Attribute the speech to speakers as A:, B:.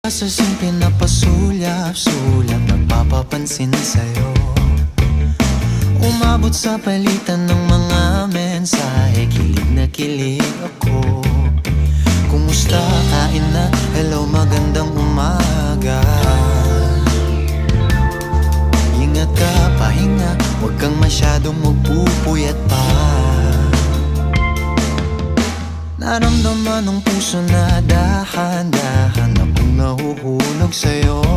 A: Sa simple na pasulyap-sulyap, nagpapapansin sa'yo. Umabot sa palitan ng mga mensahe, kilig na kilig ako. Kumusta, kain na, hello, magandang umaga. Ingat ka, pahinga, huwag kang masyadong magpupuyat pa. Naramdaman ng puso na dahan-dahan akong nahuhulog sa'yo.